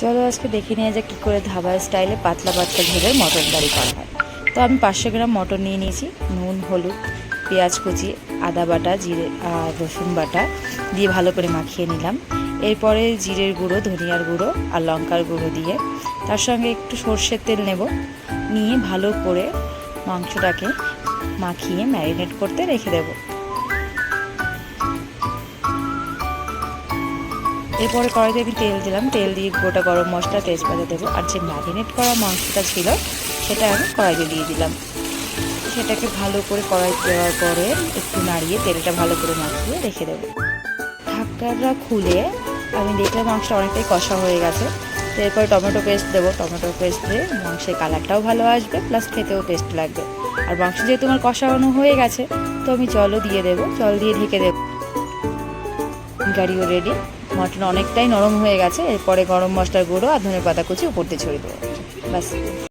চলো আজকে দেখে নিয়ে যাক কী করে ধাবা স্টাইলে পাতলা পাতলা ঝোলের মটন কারি করা হয়। তো আমি 500 গ্রাম মটন নিয়ে নিয়েছি। নুন, হলুদ, পেঁয়াজ কুচি, আদা বাটা, জিরে আর রসুন বাটা দিয়ে ভালো করে মাখিয়ে নিলাম। এরপরে জিরের গুঁড়ো, ধনিয়ার গুঁড়ো আর লঙ্কার গুঁড়ো দিয়ে তার সঙ্গে একটু সর্ষের তেল নেব, নিয়ে ভালো করে মাংসটাকে মাখিয়ে ম্যারিনেট করতে রেখে দেবো। এরপরে কড়াইতে আমি তেল দিলাম, তেল দিয়ে গোটা গরম মশলা, তেজপাতা দেবো। আর যে ম্যারিনেট করা মাংসটা ছিল সেটা আমি কড়াইতে দিয়ে দিলাম। সেটাকে ভালো করে কড়াই দেওয়ার পরে একটু নাড়িয়ে তেলটা ভালো করে মাখিয়ে রেখে দেবো। ঢাকনাটা খুলে আমি দেখলাম মাংসটা অনেকটাই কষা হয়ে গেছে। তো এরপরে টমেটো পেস্ট দেবো। টমেটো পেস্ট দিয়ে মাংসের কালারটাও ভালো আসবে, প্লাস খেতেও টেস্ট লাগবে। আর মাংস যেহেতু আমার কষানো হয়ে গেছে, তো আমি জলও দিয়ে দেবো। জল দিয়ে ঢেকে দেবো। কারিও রেডি। মটন অনেকটাই নরম হয়ে গেছে। এরপরে গরম মশলার গুঁড়ো আর ধনেপাতা কুচি উপর দিয়ে ছড়িয়ে দেবো। ব্যাস।